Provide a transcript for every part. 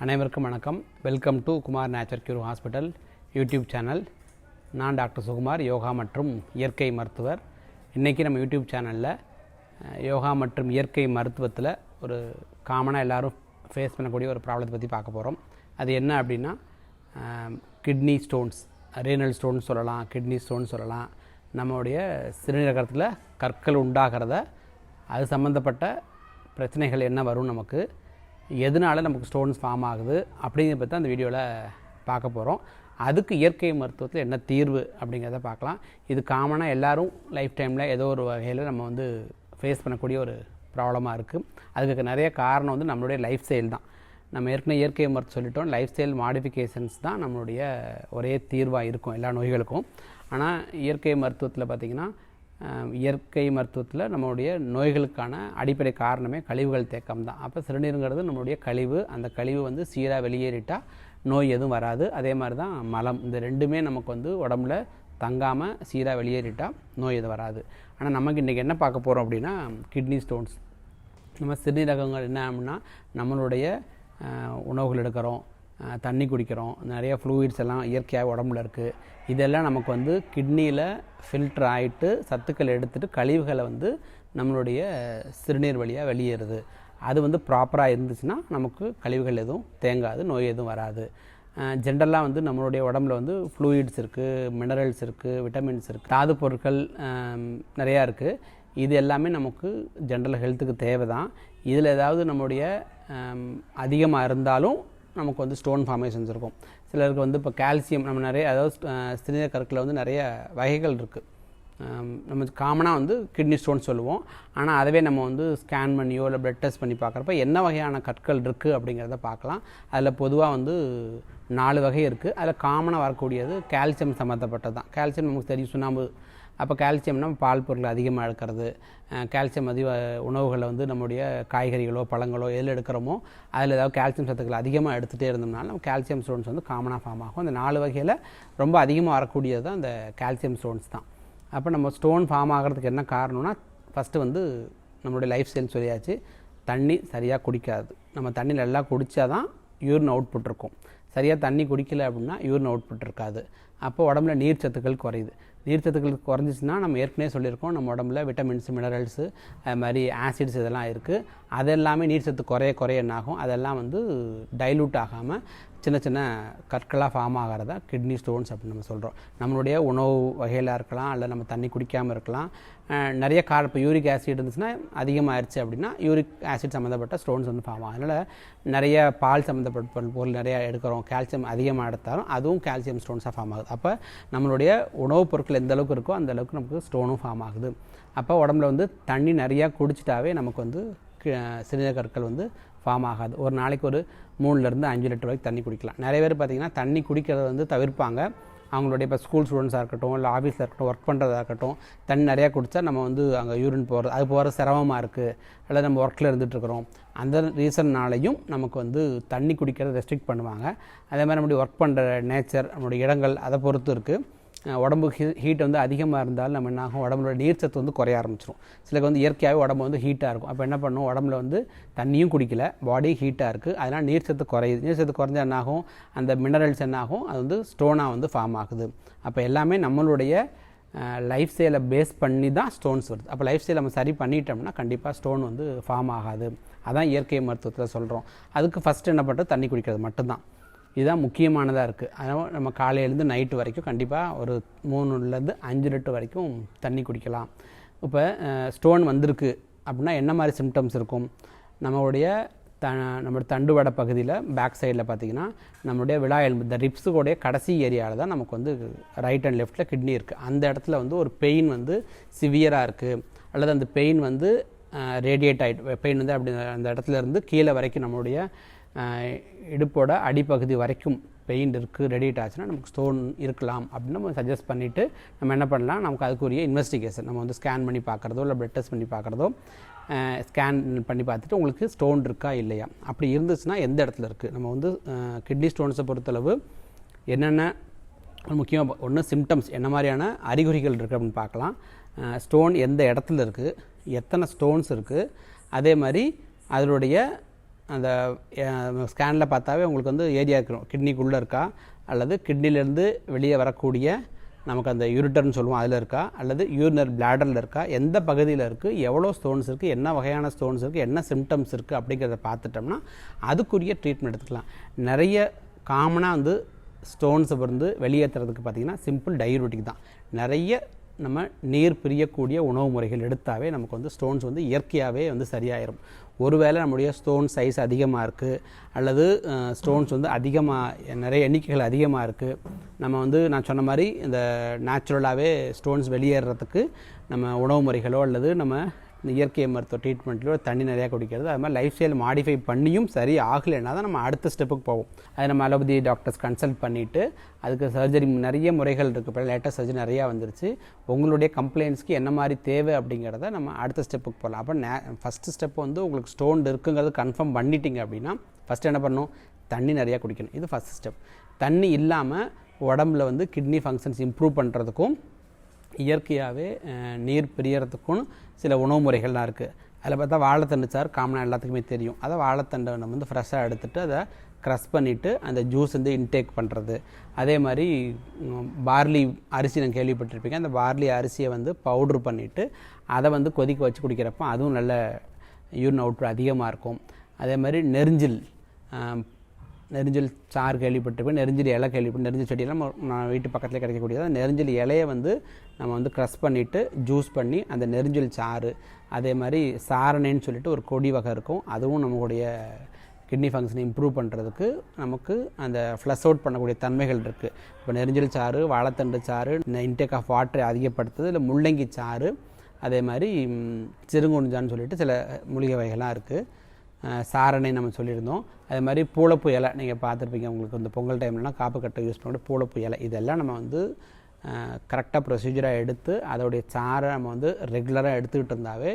அனைவருக்கும் வணக்கம். Welcome to Kumar nature cure hospital YouTube channel. நான் டாக்டர் சுகுமார், யோகா மற்றும் இயற்கை மருத்துவர். இன்றைக்கி நம்ம யூடியூப் சேனலில் யோகா மற்றும் இயற்கை மருத்துவத்தில் ஒரு காமனாக எல்லோரும் ஃபேஸ் பண்ணக்கூடிய ஒரு ப்ராப்ளத்தை பற்றி பார்க்க போகிறோம். அது என்ன அப்படின்னா கிட்னி ஸ்டோன்ஸ், ரீனல் ஸ்டோன்ஸ் சொல்லலாம், கிட்னி ஸ்டோன்ஸ் சொல்லலாம். நம்மளுடைய சிறுநீரகத்தில் கற்கள் உண்டாகிறத, அது சம்மந்தப்பட்ட பிரச்சனைகள் என்ன வரும், நமக்கு எதனால் நமக்கு ஸ்டோன்ஸ் ஃபார்ம் ஆகுது அப்படிங்கிறத பற்றி அந்த வீடியோவில் பார்க்க போகிறோம். அதுக்கு இயற்கை மருத்துவத்தில் என்ன தீர்வு அப்படிங்கிறத பார்க்கலாம். இது காமனாக எல்லோரும் லைஃப் டைமில் ஏதோ ஒரு வகையில் நம்ம ஃபேஸ் பண்ணக்கூடிய ஒரு ப்ராப்ளமாக இருக்குது. அதுக்கு நிறைய காரணம் நம்மளுடைய லைஃப் ஸ்டைல் தான். நம்ம ஏற்கனவே இயற்கை மருத்துவம் சொல்லிட்டோம், லைஃப் ஸ்டைல் மாடிஃபிகேஷன்ஸ் தான் நம்மளுடைய ஒரே தீர்வாக இருக்கும் எல்லா நோய்களுக்கும். ஆனால் இயற்கை மருத்துவத்தில் பார்த்திங்கன்னா, இயற்கை மருத்துவத்தில் நம்மளுடைய நோய்களுக்கான அடிப்படை காரணமே கழிவுகள் தேக்கம் தான். அப்போ சிறுநீருங்கிறது நம்மளுடைய கழிவு. அந்த கழிவு சீராக வெளியேறிட்டால் நோய் எதுவும் வராது. அதே மாதிரி தான் மலம். இந்த ரெண்டுமே நமக்கு உடம்புல தங்காமல் சீராக வெளியேறிட்டால் நோய் எதுவும் வராது. ஆனால் நமக்கு இன்றைக்கி என்ன பார்க்க போகிறோம் அப்படின்னா, கிட்னி ஸ்டோன்ஸ். நம்ம சிறுநீரகங்கள் என்ன அப்படின்னா, நம்மளுடைய உணவுகள் எடுக்கிறோம், தண்ணி குடிக்கிறோம், நிறைய ஃப்ளூயிட்ஸ் எல்லாம் இயற்கையாக உடம்புல இருக்குது. இதெல்லாம் நமக்கு கிட்னியில் ஃபில்டர் ஆகிட்டு சத்துக்கள் எடுத்துகிட்டு கழிவுகளை நம்மளுடைய சிறுநீர் வழியாக வெளியேறுது. அது ப்ராப்பராக இருந்துச்சுன்னா நமக்கு கழிவுகள் எதுவும் தேங்காது, நோய் எதுவும் வராது. ஜென்ரலாக நம்மளுடைய உடம்புல ஃப்ளூயிட்ஸ் இருக்குது, மினரல்ஸ் இருக்குது, விட்டமின்ஸ் இருக்குது, தாது பொருட்கள் நிறையா இருக்குது. இது எல்லாமே நமக்கு ஜென்ரல் ஹெல்த்துக்கு தேவை தான். இதில் ஏதாவது நம்மளுடைய அதிகமாக இருந்தாலும் நமக்கு ஸ்டோன் ஃபார்மேஷன்ஸ் இருக்கும். சிலருக்கு இப்போ கால்சியம், நம்ம நிறைய, அதாவது சிறுநீரக கற்களில் நிறைய வகைகள் இருக்குது. நம்ம காமனாக கிட்னி ஸ்டோன் சொல்லுவோம். ஆனால் அதவே நம்ம ஸ்கேன் பண்ணியோ இல்லை பிளட் டெஸ்ட் பண்ணி பார்க்குறப்ப என்ன வகையான கற்கள் இருக்குது அப்படிங்கிறத பார்க்கலாம். அதில் பொதுவாக 4 வகை இருக்குது. அதில் காமனாக வரக்கூடியது கால்சியம் சம்மந்தப்பட்டது தான். கால்சியம் நமக்கு தெரியும், சுண்ணாம்பு. அப்போ கால்சியம்னா பால் பொருள் அதிகமாக எடுக்கிறது, கால்சியம் உணவுகளை நம்முடைய காய்கறிகளோ பழங்களோ எதில் எடுக்கிறோமோ அதில் ஏதாவது கால்சியம் சத்துக்கள் அதிகமாக எடுத்துகிட்டே இருந்தோம்னால நம்ம கால்சியம் ஸ்டோன்ஸ் காமனாக ஃபார்ம் ஆகும். அந்த 4 வகையில் ரொம்ப அதிகமாக வரக்கூடியது தான் அந்த கால்சியம் ஸ்டோன்ஸ் தான். அப்போ நம்ம ஸ்டோன் ஃபார்ம் ஆகிறதுக்கு என்ன காரணம்னா, ஃபஸ்ட்டு நம்மளுடைய லைஃப் ஸ்டைல் சொல்லியாச்சு. தண்ணி சரியாக குடிக்காது. நம்ம தண்ணி நல்லா குடித்தா தான் யூரின் அவுட்புட் இருக்கும். சரியாக தண்ணி குடிக்கலை அப்படின்னா யூரின் அவுட்புட் இருக்காது. அப்போ உடம்புல நீர் சத்துக்கள் குறையுது. நீர் சத்துக்கள் குறைஞ்சிச்சின்னா நம்ம ஏற்கனவே சொல்லியிருக்கோம், நம்ம உடம்புல விட்டமின்ஸ், மினரல்ஸு, அது மாதிரி ஆசிட்ஸ் இதெல்லாம் இருக்குது. அதெல்லாமே நீர் சத்து குறைய என்னாகும், அதெல்லாம் டைலூட் ஆகாமல் சின்ன சின்ன கற்களாக ஃபார்ம் ஆகிறதா கிட்னி ஸ்டோன்ஸ் அப்படின்னு நம்ம சொல்கிறோம். நம்மளுடைய உணவு வகையில் இருக்கலாம், இல்லை நம்ம தண்ணி குடிக்காமல் இருக்கலாம். நிறைய இப்போ யூரிக் ஆசிட் இருந்துச்சுன்னா அதிகமாகிடுச்சு அப்படின்னா யூரிக் ஆசிட் சம்மந்தப்பட்ட ஸ்டோன்ஸ் ஃபார்ம் ஆகும். அதனால் நிறைய பால் சம்மந்தப்பட்ட பொருள் நிறையா எடுக்கிறோம், கால்சியம் அதிகமாக எடுத்தாலும் அதுவும் கால்சியம் ஸ்டோன்ஸாக ஃபார்ம் ஆகுது. அப்போ நம்மளுடைய உணவுப் பொருட்கள் எந்த அளவுக்கு இருக்கோ அந்த அளவுக்கு நமக்கு ஸ்டோனும் ஃபார்ம் ஆகுது. அப்போ உடம்புல தண்ணி நிறையா குடிச்சிட்டாவே நமக்கு சிறுநீரக கற்கள் ஃபார்ம் ஆகாது. ஒரு நாளைக்கு ஒரு 3-5 லிட்டர் வரைக்கும் தண்ணி குடிக்கலாம். நிறைய பேர் பார்த்திங்கன்னா தண்ணி குடிக்கிறத தவிர்ப்பாங்க. அவங்களுடைய இப்போ ஸ்கூல் ஸ்டூடெண்ட்ஸாக இருக்கட்டும், இல்லை ஆஃபீஸில் இருக்கட்டும், ஒர்க் பண்ணுறதா இருக்கட்டும், தண்ணி நிறையா குடித்தா நம்ம அங்கே யூரின் போகிறது, அது போகிற சிரமமாக இருக்குது, அல்லது நம்ம ஒர்க்கில் இருந்துகிட்ருக்குறோம், அந்த ரீசன்னாலையும் நமக்கு தண்ணி குடிக்கிறத ரெஸ்ட்ரிக்ட் பண்ணுவாங்க. அதே மாதிரி நம்மளுடைய ஒர்க் பண்ணுற நேச்சர், நம்மளுடைய இடங்கள், அதை பொறுத்து இருக்குது. உடம்பு ஹீட் அதிகமாக இருந்தாலும் நம்ம என்னாகும், உடம்புல நீர் சத்து குறைய ஆரம்பிச்சிடும். சிலருக்கு இயற்கையாகவே உடம்பு ஹீட்டாக இருக்கும். அப்போ என்ன பண்ணும், உடம்புல தண்ணியும் குடிக்கல, பாடி ஹீட்டாக இருக்குது, அதனால் நீர் சத்து குறையுது. நீர் சத்து குறைஞ்சா என்னாகும், அந்த மினரல்ஸ் என்னாகும், அது ஸ்டோனாக ஃபார்ம் ஆகுது. அப்போ எல்லாமே நம்மளுடைய லைஃப் ஸ்டைலை பேஸ் பண்ணி தான் ஸ்டோன்ஸ் வருது. அப்போ லைஃப் ஸ்டைல் நம்ம சரி பண்ணிட்டோம்னா கண்டிப்பாக ஸ்டோன் ஃபார்ம் ஆகாது. அதான் இயற்கை மருத்துவத்தில் சொல்கிறோம். அதுக்கு ஃபஸ்ட்டு என்ன பண்ணுறது, தண்ணி குடிக்கிறது மட்டும்தான். இதுதான் முக்கியமானதாக இருக்குது. அதனால் நம்ம காலையிலேருந்து நைட்டு வரைக்கும் கண்டிப்பாக ஒரு 3-5 லிட்டர் வரைக்கும் தண்ணி குடிக்கலாம். இப்போ ஸ்டோன் வந்திருக்கு அப்படின்னா என்ன மாதிரி சிம்டம்ஸ் இருக்கும், நம்மளுடைய தண்டுவடை பகுதியில் பேக் சைடில் பார்த்திங்கன்னா நம்மளுடைய விழா எலும்பு, இந்த ரிப்ஸுடைய கடைசி ஏரியாவில் தான் நமக்கு ரைட் அண்ட் லெஃப்ட்டில் கிட்னி இருக்குது. அந்த இடத்துல ஒரு பெயின் சிவியராக இருக்குது, அல்லது அந்த பெயின் ரேடியேட் ஆகிட்டு, பெயின் அப்படி அந்த இடத்துல இருந்து கீழே வரைக்கும் நம்மளுடைய இடுப்போட அடிப்பகுதி வரைக்கும் பெயின் இருக்குது, ரெடியேட் ஆச்சுன்னா நமக்கு ஸ்டோன் இருக்கலாம் அப்படின்னு நம்ம சஜஸ்ட் பண்ணிவிட்டு நம்ம என்ன பண்ணலாம், நமக்கு அதுக்குரிய இன்வெஸ்டிகேஷன் நம்ம ஸ்கேன் பண்ணி பார்க்குறதோ இல்லை பிளட் டெஸ்ட் பண்ணி பார்க்குறதோ, ஸ்கேன் பண்ணி பார்த்துட்டு உங்களுக்கு ஸ்டோன் இருக்கா இல்லையா, அப்படி இருந்துச்சுன்னா எந்த இடத்துல இருக்குது. நம்ம கிட்னி ஸ்டோன்ஸை பொறுத்தளவு என்னென்ன முக்கியமாக, ஒன்று சிம்டம்ஸ், என்ன மாதிரியான அறிகுறிகள் இருக்குது அப்படின்னு பார்க்கலாம். ஸ்டோன் எந்த இடத்துல இருக்குது, எத்தனை ஸ்டோன்ஸ் இருக்குது, அதே மாதிரி அதனுடைய அந்த ஸ்கேனில் பார்த்தாவே உங்களுக்கு வந்து ஏரியா இருக்கணும், கிட்னிக்குள்ளே இருக்கா அல்லது கிட்னிலேருந்து வெளியே வரக்கூடிய நமக்கு அந்த யூரிட்டர்னு சொல்லுவோம் அதில் இருக்கா அல்லது யூரினரி பிளாடரில் இருக்கா, எந்த பகுதியில் இருக்குது, எவ்வளோ ஸ்டோன்ஸ் இருக்குது, என்ன வகையான ஸ்டோன்ஸ் இருக்குது, என்ன சிம்டம்ஸ் இருக்குது அப்படிங்கிறத பார்த்துட்டோம்னா அதுக்குரிய ட்ரீட்மெண்ட் எடுத்துக்கலாம். நிறைய காமனாக வந்து ஸ்டோன்ஸை வந்து வெளியேற்றுறதுக்கு பார்த்திங்கன்னா சிம்பிள் டயூரிட்டிக் தான். நிறைய நம்ம நீர் பிரியக்கூடிய உணவு முறைகள் எடுத்தாவே நமக்கு வந்து ஸ்டோன்ஸ் வந்து இயற்கையாகவே வந்து சரியாயிரும். ஒருவேளை நம்முடைய ஸ்டோன் சைஸ் அதிகமாக இருக்குது அல்லது ஸ்டோன்ஸ் வந்து அதிகமாக நிறைய எண்ணிக்கைகள் அதிகமாக இருக்குது, நம்ம வந்து நான் சொன்ன மாதிரி இந்த நேச்சுரலாகவே ஸ்டோன்ஸ் வெளியேறதுக்கு நம்ம உணவு முறைகளோ அல்லது நம்ம இந்த இயற்கை மருத்துவ ட்ரீட்மெண்ட்லையோ தண்ணி நிறையா குடிக்கிறது, அது மாதிரி லைஃப் ஸ்டைல் மாடிஃபை பண்ணியும் சரி ஆகலைன்னா தான் நம்ம அடுத்த ஸ்டெப்புக்கு போவோம். அது நம்ம அலோபதி டாக்டர்ஸ் கன்சல்ட் பண்ணிவிட்டு அதுக்கு சர்ஜரி நிறைய முறைகள் இருக்குது. இப்போ லேட்டஸ்ட் சர்ஜரி நிறையா வந்துருச்சு. உங்களுடைய கம்ப்ளைண்ட்ஸ்க்கு என்ன மாதிரி தேவை அப்படிங்கிறத நம்ம அடுத்த ஸ்டெப்புக்கு போகலாம். அப்போ ஃபஸ்ட்டு ஸ்டெப் வந்து உங்களுக்கு ஸ்டோன் இருக்குங்கிறது கன்ஃபார்ம் பண்ணிட்டீங்க அப்படின்னா ஃபஸ்ட்டு என்ன பண்ணணும், தண்ணி நிறையா குடிக்கணும். இது ஃபஸ்ட் ஸ்டெப். தண்ணி இல்லாமல் உடம்புல வந்து கிட்னி ஃபங்க்ஷன்ஸ் இம்ப்ரூவ் பண்ணுறதுக்கும் இயற்கையாகவே நீர் பிரியறதுக்கும் சில உணவு முறைகள்லாம் இருக்குது. அதில் பார்த்தா வாழைத்தண்டு சார் காமனாக எல்லாத்துக்குமே தெரியும். அதை வாழைத்தண்டை நம்ம வந்து ஃப்ரெஷ்ஷாக எடுத்துகிட்டு அதை க்ரஷ் பண்ணிவிட்டு அந்த ஜூஸ் வந்து இன்டேக் பண்ணுறது. அதே மாதிரி பார்லி அரிசி நான் கேள்விப்பட்டிருப்பீங்க, அந்த பார்லி அரிசியை வந்து பவுட்ரு பண்ணிவிட்டு அதை வந்து கொதிக்க வச்சு குடிக்கிறப்ப அதுவும் நல்ல யூரின் அவுட்புட் அதிகமாக இருக்கும். அதே மாதிரி நெரிஞ்சில் சாறு கேள்விப்பட்டிருப்பேன், நெரிஞ்சில் இலை கேள்விப்பட்டு, நெரிஞ்சில் செடியெல்லாம் நான் வீட்டு பக்கத்தில் கிடைக்கக்கூடியது. நெரிஞ்சில் இலையை வந்து நம்ம வந்து க்ரஷ் பண்ணிவிட்டு ஜூஸ் பண்ணி அந்த நெரிஞ்சில் சாறு, அதே மாதிரி சாரணைன்னு சொல்லிட்டு ஒரு கொடி வகை இருக்கும், அதுவும் நம்மளுடைய கிட்னி ஃபங்க்ஷனை இம்ப்ரூவ் பண்ணுறதுக்கு நமக்கு அந்த ஃப்ளஷ் அவுட் பண்ணக்கூடிய தன்மைகள் இருக்குது. இப்போ நெரிஞ்சில் சாறு, வாழைத்தண்டு சாறு, இன்டேக் ஆஃப் வாட்டரை அதிகப்படுத்துது, இல்லை முள்ளங்கி சாறு, அதே மாதிரி சிறுங்குஞ்சான்னு சொல்லிட்டு சில மூலிகை வகைகள்லாம் இருக்குது. சாரணை நம்ம சொல்லியிருந்தோம். அதே மாதிரி பூளைப்பூ இலை நீங்கள் பார்த்துருப்பீங்க, உங்களுக்கு இந்த பொங்கல் டைம்லலாம் காப்பு கட்டை யூஸ் பண்ணக்கூடிய பூளைப்பூ இலை, இதெல்லாம் நம்ம வந்து கரெக்டாக ப்ரொசீஜராக எடுத்து அதோடைய சாரை நம்ம வந்து ரெகுலராக எடுத்துக்கிட்டு இருந்தாவே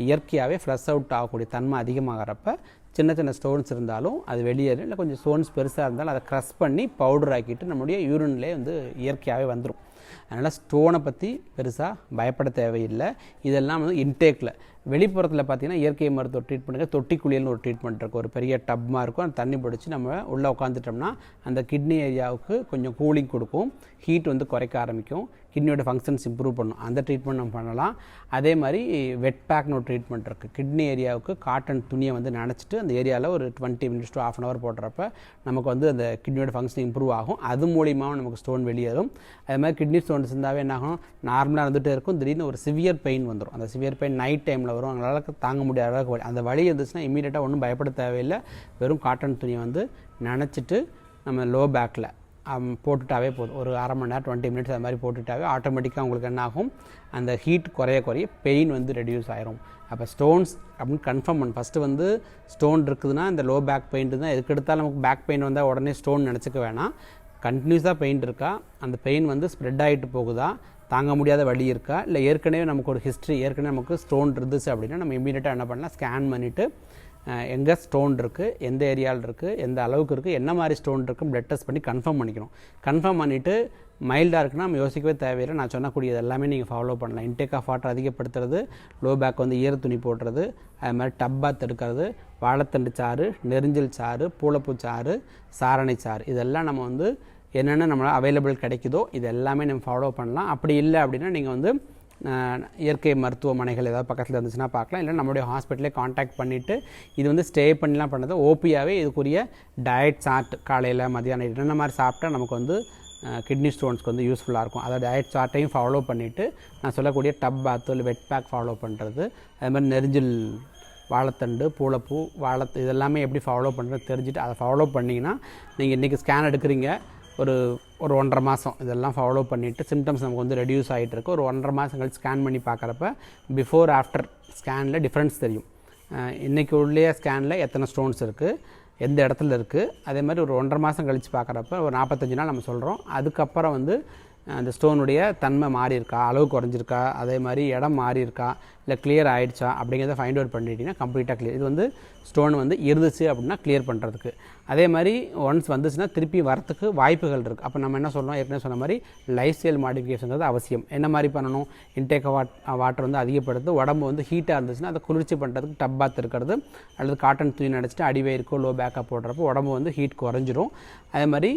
இயற்கையாகவே ஃப்ளஷ் அவுட் ஆகக்கூடிய தன்மை அதிகமாகிறப்ப சின்ன சின்ன ஸ்டோன்ஸ் இருந்தாலும் அது வெளியேறும். இல்லை கொஞ்சம் ஸ்டோன்ஸ் பெருசாக இருந்தாலும் அதை க்ரஷ் பண்ணி பவுடர் ஆக்கிட்டு நம்முடைய யூரின்லேயே வந்து இயற்கையாகவே வந்துடும். அதனால் ஸ்டோனை பற்றி பெருசாக பயப்பட தேவையில்லை. இதெல்லாம் வந்து இன்டேக்கில். வெளிப்புறத்தில் பார்த்திங்கன்னா இயற்கை மருத்துவ ட்ரீட்மெண்ட்டுக்கு தொட்டிக்குளியல்னு ஒரு ட்ரீட்மெண்ட் இருக்குது. ஒரு பெரிய டப்மாக இருக்கும், அந்த தண்ணி பிடிச்சி நம்ம உள்ளே உட்காந்துட்டோம்னா அந்த கிட்னி ஏரியாவுக்கு கொஞ்சம் கூலிங் கொடுக்கும், ஹீட் வந்து குறைக்க ஆரம்பிக்கும், கிட்னியோட ஃபங்க்ஷன்ஸ் இம்ப்ரூவ் பண்ணும். அந்த ட்ரீட்மெண்ட் நம்ம பண்ணலாம். அதே மாதிரி வெட் பேக்னு ஒரு ட்ரீட்மெண்ட் இருக்குது. கிட்னி ஏரியாவுக்கு காட்டன் துணியை வந்து நினச்சிட்டு அந்த ஏரியாவில் ஒரு 20 minutes to ½ hour போடுறப்ப நமக்கு வந்து அந்த கிட்னியோட ஃபங்க்ஷன் இம்ப்ரூவ் ஆகும். அது மூலியமாக நமக்கு ஸ்டோன் வெளியேறும். அதே மாதிரி கிட்னி ஸ்டோன்ஸ் இருந்தாவே என்ன ஆகும், நார்மலாக இருந்துகிட்டே இருக்கும், திடீர்னு ஒரு சிவியர் பெயின் வந்துடும். அந்த சிவியர் பெயின் நைட் டைமில் வரும், அவங்களால தாங்க முடியாத அளவுக்கு வலி. அந்த வலி இருந்துச்சுன்னா இமீடியட்டாக ஒன்றும் பயப்பட தேவையில்லை. வெறும் காட்டன் துணியை வந்து நினச்சிட்டு நம்ம லோ பேக்கில் போட்டுட்டாவே போதும். ஒரு அரை மணி நேரம் 20 minutes அது மாதிரி போட்டுட்டாவே ஆட்டோமேட்டிக்காக உங்களுக்கு என்ன ஆகும், அந்த ஹீட் குறைய பெயின் வந்து ரெடியூஸ் ஆயிரும். அப்போ ஸ்டோன்ஸ் அப்படின்னு கன்ஃபார்ம் பண்ண ஃபஸ்ட்டு வந்து ஸ்டோன் இருக்குதுன்னா இந்த லோ பேக் பெயின் தான். எதுக்கு எடுத்தாலும் நமக்கு பேக் பெயின் வந்தால் உடனே ஸ்டோன் நினச்சிக்க வேணாம். கண்டினியூஸாக பெயின் இருக்கா, அந்த பெயின் வந்து ஸ்ப்ரெட் ஆகிட்டு போகுதா, தாங்க முடியாத வலி இருக்கா, இல்லை ஏற்கனவே நமக்கு ஒரு ஹிஸ்ட்ரி, ஏற்கனவே நமக்கு ஸ்டோன் இருந்துச்சு அப்படின்னா நம்ம இமீடியட்டாக என்ன பண்ணலாம், ஸ்கேன் பண்ணிவிட்டு எங்கே ஸ்டோன் இருக்குது, எந்த ஏரியாவில் இருக்குது, எந்த அளவுக்கு இருக்குது, என்ன மாதிரி ஸ்டோன் இருக்குது பிளட் டெஸ்ட் பண்ணி கன்ஃபார்ம் பண்ணிக்கணும். கன்ஃபார்ம் பண்ணிவிட்டு மைல்டாக இருக்குன்னா நம்ம யோசிக்கவே தேவையில்லை. நான் சொன்னக்கூடியது எல்லாமே நீங்கள் ஃபாலோ பண்ணலாம். இன்டேக் ஆஃப் வாட்டர் அதிகப்படுத்துறது, லோ பேக் வந்து ஈர துணி போடுறது, அது மாதிரி டப் பாத் எடுக்கிறது, வாழைத்தண்டு சாறு, நெரிஞ்சில் சாறு, பூளைப்பூ சாறு, சாரணை சாறு, இதெல்லாம் நம்ம வந்து என்னென்ன நம்மளால் அவைலபிள் கிடைக்குதோ இது எல்லாமே நம்ம ஃபாலோ பண்ணலாம். அப்படி இல்லை அப்படின்னா நீங்கள் வந்து இயற்கை மருத்துவமனைகள் ஏதாவது பக்கத்தில் இருந்துச்சுன்னா பார்க்கலாம். இல்லை நம்மளுடைய ஹாஸ்பிட்டலே காண்டாக்ட் பண்ணிவிட்டு இது வந்து ஸ்டே பண்ணிலாம் பண்ணது ஓபியாகவே இதுக்குரிய டயட் சார்ட் காலையில் மதியானம் என்னென்ன மாதிரி சாப்பிட்டா நமக்கு வந்து கிட்னி ஸ்டோன்ஸ்க்கு வந்து யூஸ்ஃபுல்லாக இருக்கும், அதை டயட் சார்ட்டையும் ஃபாலோ பண்ணிவிட்டு நான் சொல்லக்கூடிய டப் பாத்து இல்லை வெட் பேக் ஃபாலோ பண்ணுறது, அது மாதிரி நெரிஞ்சில் வாழைத்தண்டு, பூளைப்பூ, இதெல்லாமே எப்படி ஃபாலோ பண்ணுறது தெரிஞ்சுட்டு அதை ஃபாலோ பண்ணிங்கன்னா நீங்கள் இன்றைக்கி ஸ்கேன் எடுக்கிறீங்க, ஒரு 1.5 மாதம் இதெல்லாம் ஃபாலோ பண்ணிவிட்டு சிம்டம்ஸ் நமக்கு வந்து ரெடியூஸ் ஆகிட்டு இருக்கு. ஒரு 1.5 மாதம் கழிச்சு ஸ்கேன் பண்ணி பார்க்குறப்ப பிஃபோர் ஆஃப்டர் ஸ்கேனில் டிஃப்ரென்ஸ் தெரியும். இன்றைக்கி உள்ளே ஸ்கேனில் எத்தனை ஸ்டோன்ஸ் இருக்குது, எந்த இடத்துல இருக்குது, அதே மாதிரி ஒரு 1.5 மாதம் கழித்து பார்க்குறப்ப ஒரு 45 நாள் நம்ம சொல்கிறோம். அதுக்கப்புறம் வந்து அந்த ஸ்டோனுடைய தன்மை மாறி இருக்கா, அளவு குறைஞ்சிருக்கா, அதே மாதிரி இடம் மாறி இருக்கா, இல்லை கிளியர் ஆகிடுச்சா அப்படிங்கிறத ஃபைண்ட் அவுட் பண்ணிட்டீங்கன்னா கம்ப்ளீட்டாக கிளியர். இது வந்து ஸ்டோன் வந்து இருந்துச்சு அப்படின்னா கிளியர் பண்ணுறதுக்கு. அதே மாதிரி ஒன்ஸ் வந்துச்சுன்னா திருப்பி வரத்துக்கு வாய்ப்புகள் இருக்குது. அப்போ நம்ம என்ன சொல்லணும், ஏற்கனவே சொன்ன மாதிரி லைஃப் ஸ்டைல் மாடிஃபிகேஷன்றது அவசியம். என்ன மாதிரி பண்ணணும், இன்டேக் வாட்டர் வந்து அதிகப்படுத்து, உடம்பு வந்து ஹீட்டாக இருந்துச்சுன்னா அதை குளிர்ச்சி பண்ணுறதுக்கு டப் பாத் இருக்கிறது, அல்லது காட்டன் துணி நினச்சிட்டு அடிவயிறுக்கோ லோ பேக்காக போடுறப்போ உடம்பு வந்து ஹீட் குறைஞ்சிரும். அதே மாதிரி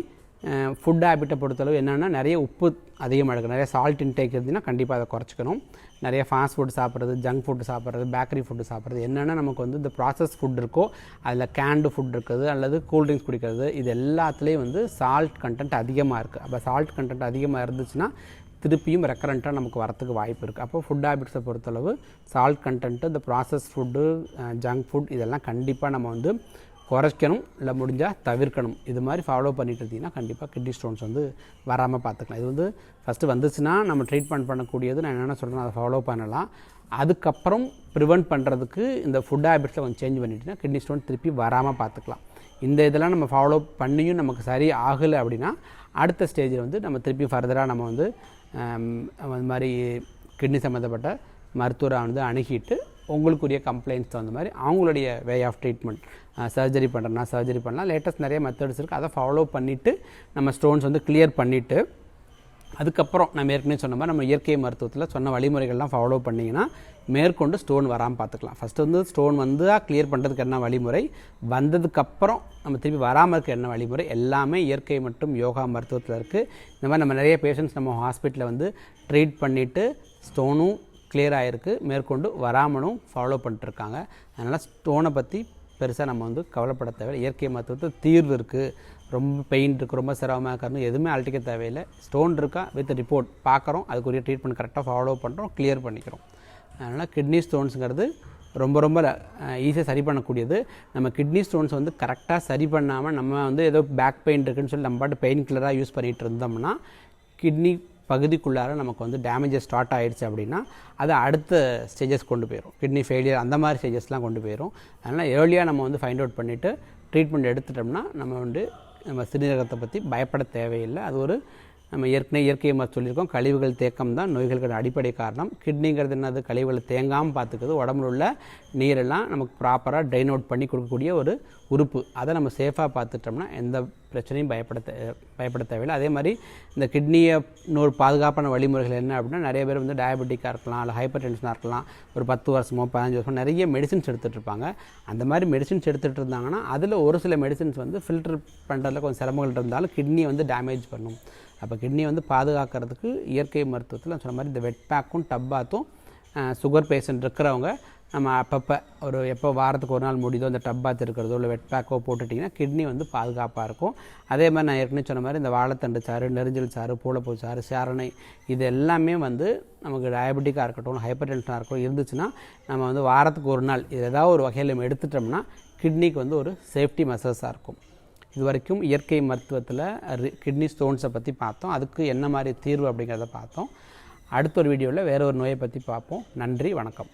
ஃபுட் ஹேபிட்டை பொறுத்தளவு என்னென்னா நிறைய உப்பு அதிகமாக எடுக்கணும், நிறைய சால்ட் இன்டேக் இருந்துச்சுன்னா கண்டிப்பாக அதை குறைச்சிக்கணும். நிறைய ஃபாஸ்ட் ஃபுட் சாப்பிட்றது, ஜங்க் ஃபுட்டு சாப்பிட்றது, பேக்கரி ஃபுட்டு சாப்பிட்றது, என்னென்னா நமக்கு வந்து இந்த ப்ராசஸ் ஃபுட் இருக்கோ அதில் கேண்டு ஃபுட் இருக்குது அல்லது கூல்ட்ரிங்க்ஸ் குடிக்கிறது, இது எல்லாத்துலேயும் வந்து சால்ட் கண்டென்ட் அதிகமாக இருக்குது. அப்போ சால்ட் கண்டென்ட் அதிகமாக இருந்துச்சுன்னா திருப்பியும் ரெக்கரண்ட்டாக நமக்கு வரத்துக்கு வாய்ப்பு இருக்குது. அப்போ ஃபுட் ஹேபிட்ஸை பொறுத்தளவு சால்ட் கண்டென்ட்டு, இந்த ப்ராசஸ் ஃபுட்டு, ஜங்க் ஃபுட் இதெல்லாம் கண்டிப்பாக நம்ம வந்து குறைக்கணும், இல்லை முடிஞ்சால் தவிர்க்கணும். இது மாதிரி ஃபாலோ பண்ணிட்டு இருந்தீங்கன்னா கண்டிப்பாக கிட்னி ஸ்டோன்ஸ் வந்து வராமல் பார்த்துக்கலாம். இது வந்து ஃபஸ்ட்டு வந்துச்சுன்னா நம்ம ட்ரீட்மெண்ட் பண்ணக்கூடியது, நான் என்னென்ன சொல்கிறேன் அதை ஃபாலோ பண்ணலாம். அதுக்கப்புறம் ப்ரிவெண்ட் பண்ணுறதுக்கு இந்த ஃபுட் ஹேபிட்ஸில் கொஞ்சம் சேஞ்ச் பண்ணிட்டீங்கன்னா கிட்னி ஸ்டோன் திருப்பி வராமல் பார்த்துக்கலாம். இந்த இதெல்லாம் நம்ம ஃபாலோ பண்ணியும் நமக்கு சரி ஆகலை அப்படின்னா அடுத்த ஸ்டேஜில் வந்து நம்ம திருப்பி ஃபர்தராக நம்ம வந்து அந்த மாதிரி கிட்னி சம்மந்தப்பட்ட மருத்துவரை வந்து அணுகிட்டு உங்களுக்குரிய கம்ப்ளைண்ட்ஸ் தகுந்த மாதிரி அவங்களுடைய வே ஆஃப் ட்ரீட்மெண்ட், சர்ஜரி பண்ணுறனா சர்ஜரி பண்ணலாம். லேட்டஸ்ட் நிறைய மெத்தட்ஸ் இருக்குது, அதை ஃபாலோ பண்ணிவிட்டு நம்ம ஸ்டோன்ஸ் வந்து கிளியர் பண்ணிவிட்டு அதுக்கப்புறம் நம்ம ஏற்கனவே சொன்ன மாதிரி நம்ம இயற்கை மருத்துவத்தில் சொன்ன வழிமுறைகள்லாம் ஃபாலோ பண்ணிங்கன்னா மேற்கொண்டு ஸ்டோன் வராமல் பார்த்துக்கலாம். ஃபஸ்ட்டு வந்து ஸ்டோன் வந்து கிளியர் பண்ணுறதுக்கு என்ன வழிமுறை, வந்ததுக்கப்புறம் நம்ம திருப்பி வராமல் இருக்க என்ன வழிமுறை, எல்லாமே இயற்கை மற்றும் யோகா மருத்துவத்தில் இருக்குது. இந்த மாதிரி நம்ம நிறைய பேஷண்ட்ஸ் நம்ம ஹாஸ்பிட்டலில் வந்து ட்ரீட் பண்ணிவிட்டு ஸ்டோனும் கிளியர் ஆகிருக்கு, மேற்கொண்டு வராமலும் ஃபாலோ பண்ணிட்டுருக்காங்க. அதனால் ஸ்டோனை பற்றி பெருசாக நம்ம வந்து கவலைப்பட தேவையில்லை. இயற்கை மருத்துவத்தில் தீர்வு இருக்குது. ரொம்ப பெயின் இருக்குது, ரொம்ப சிரமமாக இருக்கிறது எதுவுமே அழட்டிக்க தேவையில்லை. ஸ்டோன் இருக்கா வித் ரிப்போர்ட் பார்க்குறோம், அதுக்குரிய ட்ரீட்மெண்ட் கரெக்டாக ஃபாலோ பண்ணுறோம், கிளியர் பண்ணிக்கிறோம். அதனால் கிட்னி ஸ்டோன்ஸுங்கிறது ரொம்ப ரொம்ப ஈஸியாக சரி பண்ணக்கூடியது. நம்ம கிட்னி ஸ்டோன்ஸ் வந்து கரெக்டாக சரி பண்ணாமல் நம்ம வந்து ஏதோ பேக் பெயின் இருக்குதுன்னு சொல்லி நம்ம பாட்டு பெயின் கில்லராக யூஸ் பண்ணிகிட்டு இருந்தோம்னா கிட்னி பகுதிக்குள்ளார நமக்கு வந்து டேமேஜஸ் ஸ்டார்ட் ஆகிடுச்சு அப்படின்னா அதை அடுத்த ஸ்டேஜஸ் கொண்டு போயிடும், கிட்னி ஃபெயிலியர் அந்த மாதிரி ஸ்டேஜஸ்லாம் கொண்டு போயிடும். அதனால் ஏர்லியாக நம்ம வந்து ஃபைண்ட் அவுட் பண்ணிவிட்டு ட்ரீட்மெண்ட் எடுத்துட்டோம்னா நம்ம சிறுநீரகத்தை பற்றி பயப்பட தேவையில்லை. அது ஒரு நம்ம ஏற்கனவே இயற்கை மாதிரி சொல்லியிருக்கோம், கழிவுகள் தேக்கம் தான் நோய்களுக்கு அடிப்படை காரணம். கிட்னிங்கிறது என்னது, கழிவுகளை தேங்காமல் பார்த்துக்குது, உடம்புல உள்ள நீரெல்லாம் நமக்கு ப்ராப்பராக ட்ரைன் அவுட் பண்ணி கொடுக்கக்கூடிய ஒரு உறுப்பு. அதை நம்ம சேஃபாக பார்த்துட்டோம்னா எந்த பிரச்சனையும் பயப்பட தேவையில்லை. அதே மாதிரி இந்த கிட்னியை இன்னொரு பாதுகாப்பான வழிமுறைகள் என்ன அப்படின்னா, நிறைய பேர் வந்து டயபெட்டிக்காக இருக்கலாம், இல்லை ஹைப்பர் டென்ஷனாக இருக்கலாம், ஒரு 10 வருஷமோ 15 வருஷமோ நிறைய மெடிசின்ஸ் எடுத்துகிட்டு இருப்பாங்க. அந்த மாதிரி மெடிசின்ஸ் எடுத்துகிட்டு இருந்தாங்கன்னா அதில் ஒரு சில மெடிசின்ஸ் வந்து ஃபில்டர் பண்ணுறதுல கொஞ்சம் சிரமங்கள் இருந்தாலும் கிட்னியை வந்து டேமேஜ் பண்ணும். அப்போ கிட்னியை வந்து பாதுகாக்கிறதுக்கு இயற்கை மருத்துவத்தில் சொன்ன மாதிரி இந்த வெட் பேக்கும் டப் பாத்தும், சுகர் பேஷண்ட் இருக்கிறவங்க நம்ம அப்பப்போ ஒரு எப்போ வாரத்துக்கு ஒரு நாள் முடியுதோ அந்த டப் பாத் இருக்கிறதோ இல்லை வெட் பேக்கோ போட்டுட்டிங்கன்னா கிட்னி வந்து பாதுகாப்பாக இருக்கும். அதே மாதிரி நான் ஏற்கனவே சொன்ன மாதிரி இந்த வாழைத்தண்டு சாறு, நெரிஞ்சல் சாறு, பூளைப்பூ சாறு, சாரணை இது எல்லாமே வந்து நமக்கு டயபெட்டிக்காக இருக்கட்டும், ஹைப்பர் டென்ஷனாக இருக்கட்டும் இருந்துச்சுன்னா நம்ம வந்து வாரத்துக்கு ஒரு நாள் இது ஏதாவது ஒரு வகையில் நம்ம எடுத்துட்டோம்னா கிட்னிக்கு வந்து ஒரு சேஃப்டி மெஷர்ஸாக இருக்கும். இது வரைக்கும் இயற்கை மருத்துவத்தில் கிட்னி ஸ்டோன்ஸை பற்றி பார்த்தோம், அதுக்கு என்ன மாதிரி தீர்வு அப்படிங்கிறத பார்த்தோம். அடுத்த ஒரு வீடியோவில் வேறு ஒரு நோயை பற்றி பார்ப்போம். நன்றி, வணக்கம்.